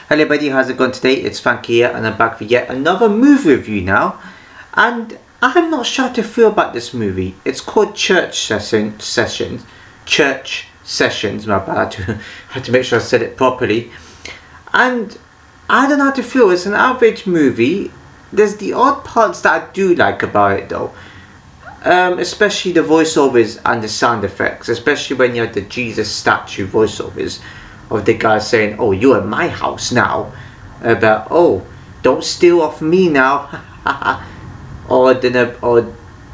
Hello everybody, how's it going today? It's Frankie here and I'm back with yet another movie review now. And I'm not sure how to feel about this movie. It's called Church Sessions. Church Sessions, my bad. I had to make sure I said it properly. And I don't know how to feel. It's an average movie. There's the odd parts that I do like about it though. Especially the voiceovers and the sound effects. Especially when you have the Jesus statue voiceovers of the guy saying, "Oh, you're at my house now," about, "Oh, don't steal off me now," or the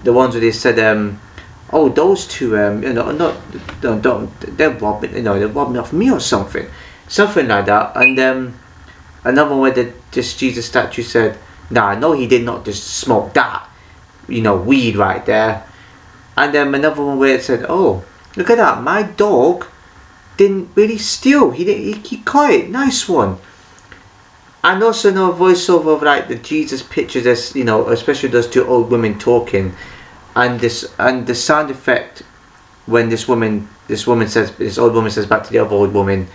ones where they said, "Oh, those two, don't, they're robbing, they're robbing off me or something like that." And another one where this Jesus statue said, "Nah, no, he did not just smoke that, weed right there." And then another one where it said, "Oh, look at that, my dog didn't really steal. He caught it. Nice one." And also another voiceover of like the Jesus pictures, as especially those two old women talking, and the sound effect when this old woman says back to the other old woman,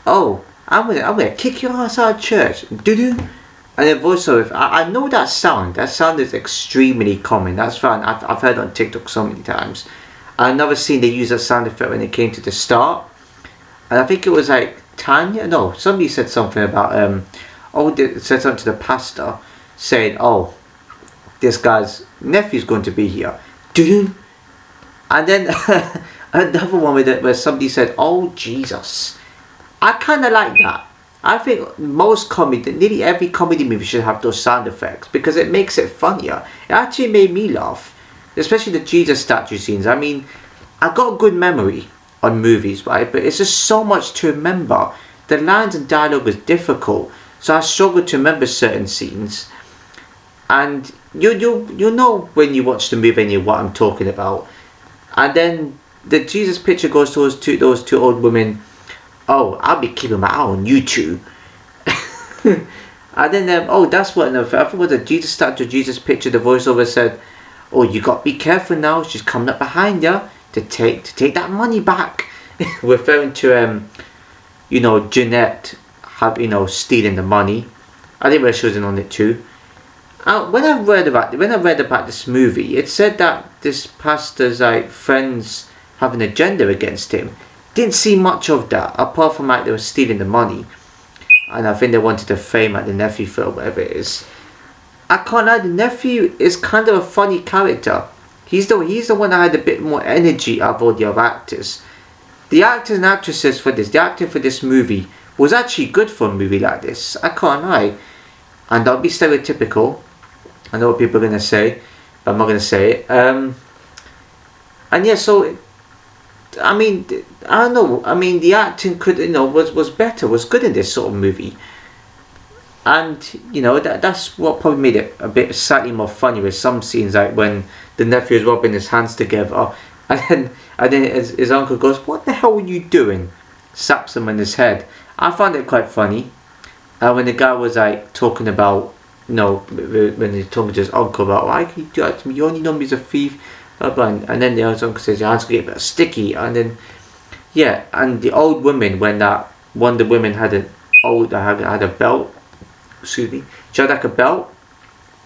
"Oh, I'm gonna kick your ass out of church." Doo-doo. And the voiceover, I know that sound. That sound is extremely common. That's fine. I've heard it on TikTok so many times. I've never seen they use that sound effect when it came to the start. And I think it was like Tanya. No, somebody said something about they said something to the pastor, saying, "Oh, this guy's nephew's going to be here." Doo-doo. And then another one where somebody said, "Oh, Jesus." I kind of like that. I think nearly every comedy movie should have those sound effects because it makes it funnier. It actually made me laugh, especially the Jesus statue scenes. I mean, I got a good memory on movies, right? But it's just so much to remember. The lines and dialogue was difficult, so I struggled to remember certain scenes. And you know when you watch the movie what I'm talking about. And then the Jesus picture goes to those two old women. "Oh, I'll be keeping my eye on you two." And then that's what I think it was a Jesus statue, Jesus picture. The voiceover said, "Oh, you got to be careful now. She's coming up behind you to take that money back," referring to Jeanette stealing the money. I think she was in on it too. When I read about this movie, it said that this pastor's friends have an agenda against him. Didn't see much of that apart from they were stealing the money, and I think they wanted to fame the nephew for whatever it is. I can't lie, the nephew is kind of a funny character. He's the one that had a bit more energy out of all the other actors. The actors and actresses the acting for this movie was actually good for a movie like this. I can't lie. And I'll be stereotypical. I know what people are going to say, but I'm not going to say it. And yeah, so, I mean, I don't know. I mean, the acting was better, was good in this sort of movie. And that's what probably made it a bit slightly more funny with some scenes, like when the nephew is rubbing his hands together, and then his uncle goes, "What the hell are you doing?" Slaps him on his head. I found it quite funny. When the guy was talking about, when he's talking to his uncle about, "Why can you do that to me? You only know me as a thief." And then the other uncle says, "Your hands get a bit sticky." And then and the old woman, when that one of the women had a belt. Excuse me. She had a belt,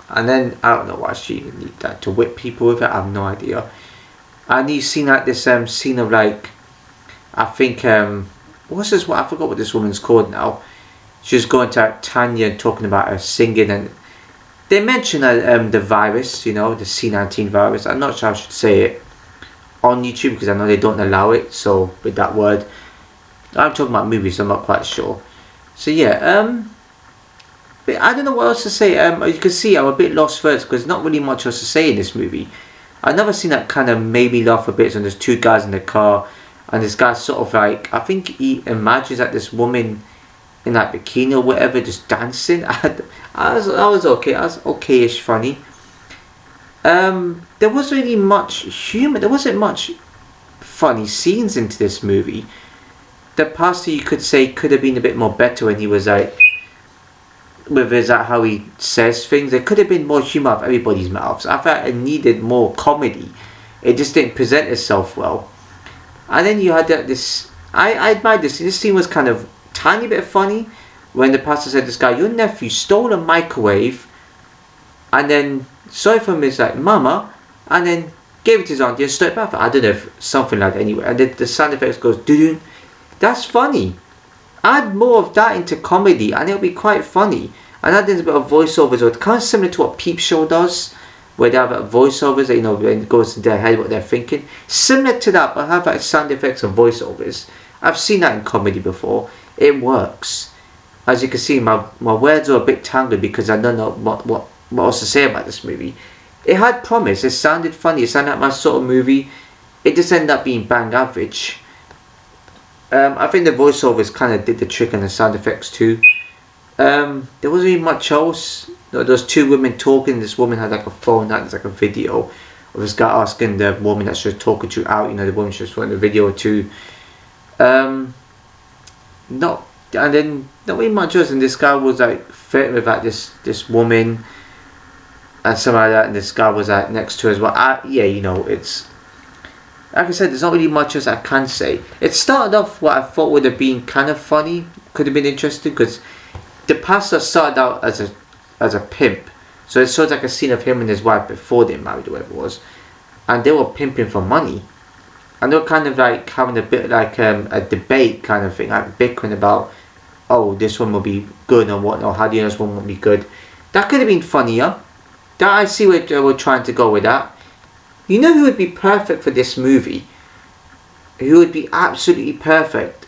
and then I don't know why she needed that to whip people with it. I have no idea. And you've seen this scene of I think what's this? I forgot what this woman's called now. She's going to Tanya and talking about her singing, and they mention the virus, the C19 virus. I'm not sure I should say it on YouTube because I know they don't allow it. So with that word, I'm talking about movies, so I'm not quite sure. So yeah, but I don't know what else to say. As you can see, I'm a bit lost first because there's not really much else to say in this movie. I've never seen that kind of made me laugh a bit. So there's two guys in the car, and this guy's sort of I think he imagines this woman in bikini or whatever just dancing. I was okay. I was okay-ish funny. There wasn't really much humor. There wasn't much funny scenes into this movie. The pastor, you could say, could have been a bit more better when he was with his how he says things. There could have been more humor out of everybody's mouths. I thought it needed more comedy. It just didn't present itself well. And then you had this. I admired this. This scene was kind of tiny bit funny, when the pastor said to this guy, your nephew stole a microwave, and then saw it from his like mama, and then gave it to his auntie and stole it back. I don't know if something like that anyway. And then the sound effects goes doo. That's funny. Add more of that into comedy and it'll be quite funny. And add in a bit of voiceovers, or kind of similar to what Peep Show does, where they have voiceovers, you know, when it goes into their head what they're thinking. Similar to that, but have like sound effects and voiceovers. I've seen that in comedy before. It works. As you can see, my words are a bit tangled because I don't know what else to say about this movie. It had promise. It sounded funny. It sounded like my sort of movie. It just ended up being bang average. I think the voiceovers kind of did the trick, and the sound effects too. There wasn't really much else. There was two women talking. This woman had like a phone that was like a video of this guy asking the woman that she was talking to out. You know, the woman she was wanting a video to. Not really much else. And this guy was like flirting with like this woman and something like that. And this guy was like next to her as well. Yeah, you know, it's. Like I said, there's not really much else I can say. It started off what I thought would have been kind of funny, could have been interesting, because the pastor started out as a pimp. So it's sort of like a scene of him and his wife before they married, or whatever it was. And they were pimping for money. And they were kind of like having a bit like a debate kind of thing, like bickering about, oh, this one will be good and whatnot, how do you know this one won't be good. That could have been funnier. That I see where they were trying to go with that. You know who would be perfect for this movie? Who would be absolutely perfect?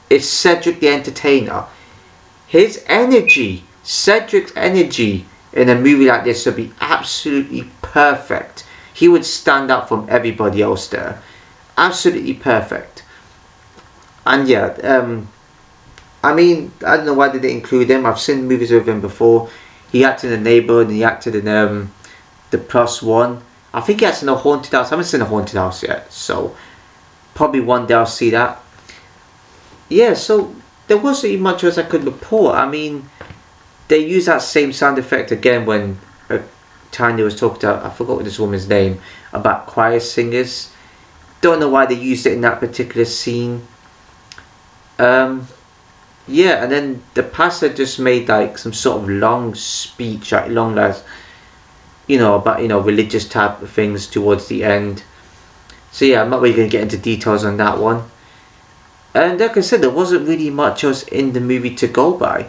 Is Cedric the Entertainer. His energy, Cedric's energy in a movie like this would be absolutely perfect. He would stand out from everybody else there. Absolutely perfect. And yeah, I mean, I don't know why they didn't include him. I've seen movies with him before. He acted in The Neighbourhood and he acted in The Plus One. I think he acted in A Haunted House. I haven't seen A Haunted House yet, so probably one day I'll see that. Yeah, so there wasn't even much else I could report. I mean, they used that same sound effect again when Tanya was talking to, I forgot what this woman's name, about choir singers. Don't know why they used it in that particular scene. Yeah, and then the pastor just made like some sort of long speech, like long as, you know, about, you know, religious type of things towards the end. So yeah, I'm not really going to get into details on that one. And like I said, there wasn't really much else in the movie to go by.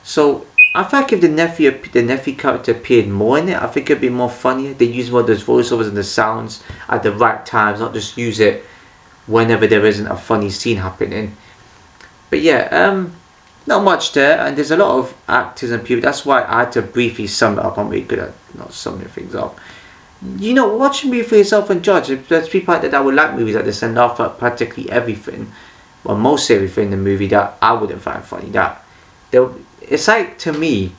So I think if the nephew character appeared more in it, I think it'd be more funnier. They use more of those voiceovers and the sounds at the right times, not just use it whenever there isn't a funny scene happening. But yeah, not much there, and there's a lot of actors and people. That's why I had to briefly sum it up. I'm really good at not summing things up. You know, watch a movie for yourself and judge. There's people out there that would like movies like this and laugh at practically everything, well, most everything in the movie that I wouldn't find funny. It's like, to me,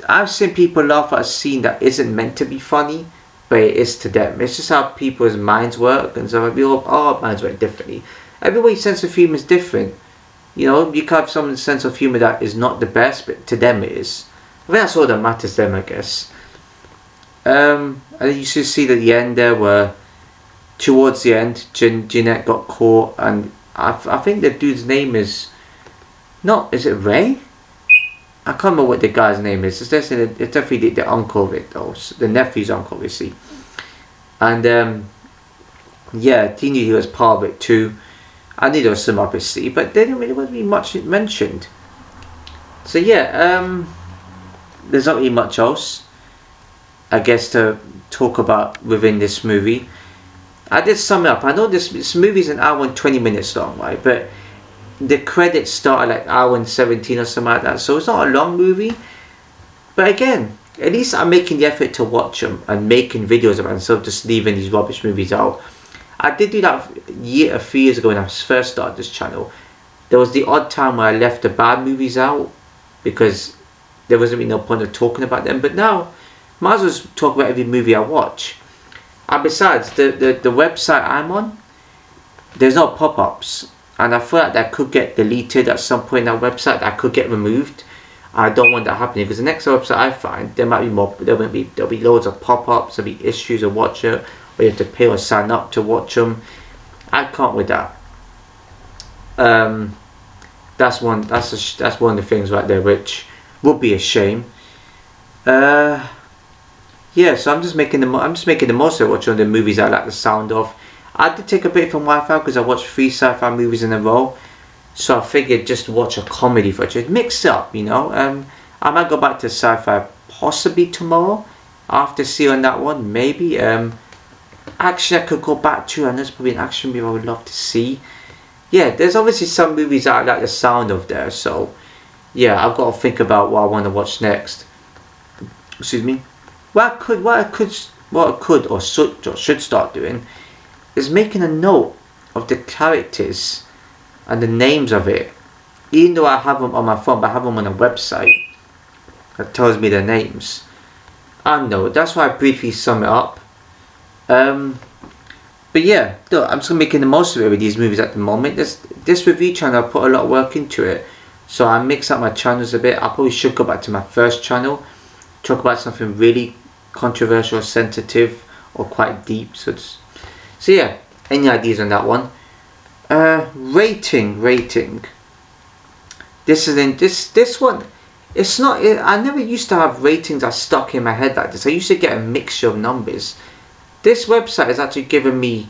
I've seen people laugh at a scene that isn't meant to be funny, but it is to them. It's just how people's minds work, and so our minds work differently. Everybody's sense of humour is different. You know, you can have someone's sense of humour that is not the best, but to them it is. I think that's all that matters to them, I guess. And you should see that the end there, where towards the end, Jeanette got caught, and I think the dude's name is it Ray? I can't remember what the guy's name is. It's definitely the uncle of it, though, the nephew's uncle, obviously. And yeah, he knew he was part of it too. I knew there was some up his sleeve, but there wasn't really much mentioned. So yeah, there's not really much else, I guess, to talk about within this movie. I did sum it up. I know this movie's an hour and 20 minutes long, right? But the credits start at like hour and 17 or something like that. So it's not a long movie. But again, at least I'm making the effort to watch them and making videos about them instead of just leaving these rubbish movies out. I did do that a few years ago when I first started this channel. There was the odd time where I left the bad movies out because there wasn't really no point of talking about them. But now, might as well talk about every movie I watch. And besides, the website I'm on, there's no pop-ups. And I feel like that could get deleted at some point in that website. That could get removed. I don't want that happening, because the next website I find, there'll be loads of pop-ups, there'll be issues of watch it, or you have to pay or sign up to watch them. I can't with that. That That's one. That's one of the things right there, which would be a shame. Yeah, so I'm just making the most of watching the movies I like the sound of. I did take a break from Wi-Fi because I watched 3 sci-fi movies in a row, so I figured just watch a comedy for it, mix it up, you know. I might go back to sci-fi possibly tomorrow after seeing that one, maybe. Action I could go back to, and there's probably an action movie I would love to see. Yeah, there's obviously some movies that I like the sound of there, so yeah, I've got to think about what I want to watch next. Excuse me. What I could or should start doing is making a note of the characters and the names of it. Even though I have them on my phone, but I have them on a website that tells me their names. I know, that's why I briefly sum it up. But yeah, look, I'm still making the most of it with these movies at the moment. This review channel, I put a lot of work into it, so I mix up my channels a bit. I probably should go back to my first channel, talk about something really controversial, sensitive, or quite deep. So yeah, any ideas on that one? Rating. This one. It's not. I never used to have ratings that stuck in my head like this. I used to get a mixture of numbers. This website has actually given me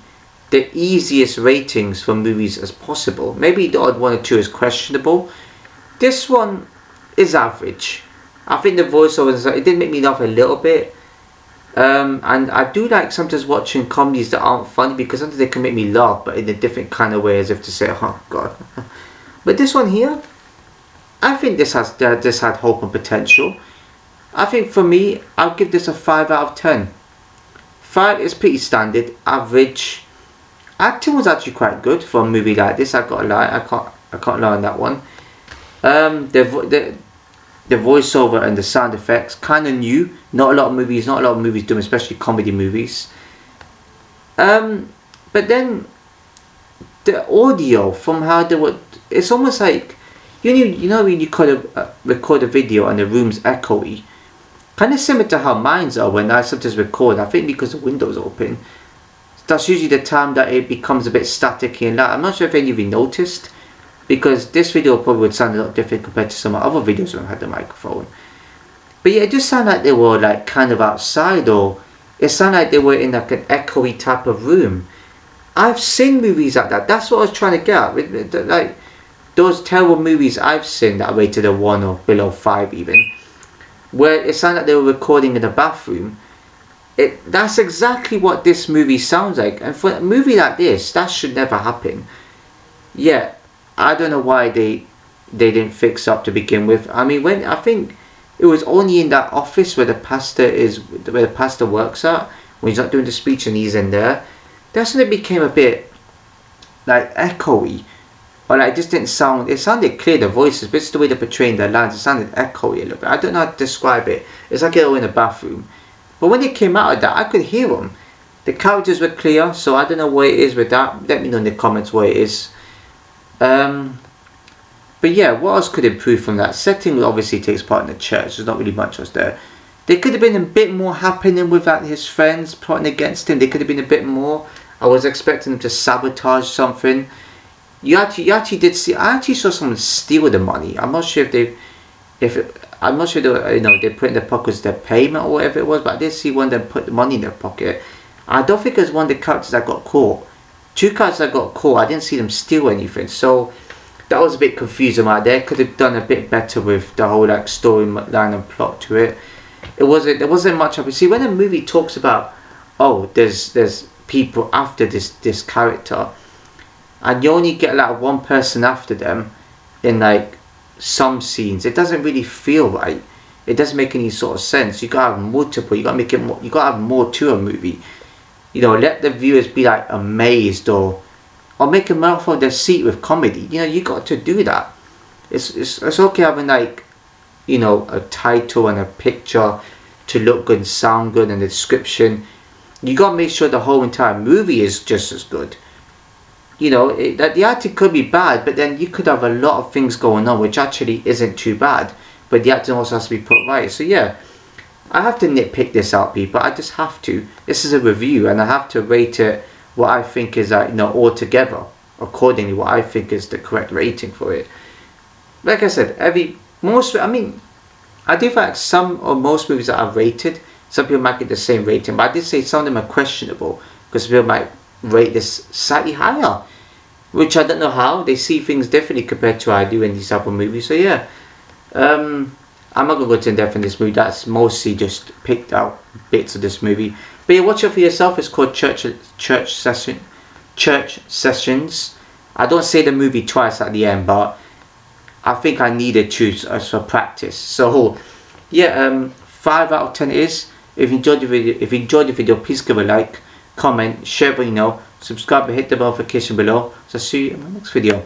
the easiest ratings for movies as possible. Maybe the odd one or two is questionable. This one is average. I think the voiceovers, it did make me laugh a little bit. And I do like sometimes watching comedies that aren't funny, because sometimes they can make me laugh, but in a different kind of way, as if to say, oh god. But this one here, I think this had hope and potential. I think for me, I'll give this a 5 out of 10. 5 is pretty standard, average. Acting was actually quite good for a movie like this. I can't lie on that one. The voiceover and the sound effects kind of new. Not a lot of movies do them, especially comedy movies. But then the audio from how they would, it's almost like you know when you could record a video and the room's echoey. Kind of similar to how mines are when I sometimes record. I think because the window's open, that's usually the time that it becomes a bit staticky and that. I'm not sure if any of you noticed, because this video probably would sound a lot different compared to some other videos when I had the microphone. But yeah, it just sounded like they were like kind of outside, or it sounded like they were in like an echoey type of room. I've seen movies like that. That's what I was trying to get at. With like those terrible movies I've seen that I rated a 1 or below 5 even, where it sounded like they were recording in a bathroom. That's exactly what this movie sounds like, and for a movie like this, that should never happen. Yeah, I don't know why they didn't fix up to begin with. I mean, when I think it was only in that office where the pastor works at, when he's not doing the speech and he's in there, that's when it became a bit like echoey, or like it just didn't sound. It sounded clear, the voices, but it's the way they're portraying their lines. It sounded echoey a little bit. I don't know how to describe it. It's like they were in a bathroom. But when they came out of that, I could hear them. The characters were clear, so I don't know what it is with that. Let me know in the comments what it is. But yeah, what else could improve from that? Setting obviously takes part in the church. There's not really much else there. There could have been a bit more happening with his friends plotting against him. There could have been a bit more. I was expecting them to sabotage something. You actually did see. I actually saw someone steal the money. I'm not sure I'm not sure they put in their pockets their payment or whatever it was, but I did see one of them put the money in their pocket. I don't think it was one of the characters that got caught. 2 characters that got caught, I didn't see them steal anything. So that was a bit confusing right there. Could have done a bit better with the whole like storyline and plot to it. There wasn't much of it. See, when a movie talks about, oh, there's people after this character, and you only get like one person after them in like some scenes, it doesn't really feel right. It doesn't make any sort of sense. You gotta have multiple. You gotta make it more. You gotta have more to a movie. Let the viewers be like amazed, or make them mouth on their seat with comedy. You got to do that. It's okay having like, a title and a picture to look good and sound good, and the description. You gotta make sure the whole entire movie is just as good. That the acting could be bad, but then you could have a lot of things going on which actually isn't too bad, but the acting also has to be put right. So yeah, I have to nitpick this out, people. I just have to. This is a review, and I have to rate it what I think is altogether accordingly what I think is the correct rating for it. like I said, I mean, I do find some or most movies that are rated, some people might get the same rating, but I did say some of them are questionable because people might rate this slightly higher, which I don't know how they see things differently compared to I do in these other movies. So yeah, I'm not gonna go in depth in this movie. That's mostly just picked out bits of this movie. But yeah, watch it for yourself. It's called Church Sessions. I don't say the movie twice at the end, but I think I needed to as for practice. So yeah, 5 out of 10 is. If you enjoyed the video, please give a like, comment, share what you know, subscribe and hit the notification below. So see you in my next video.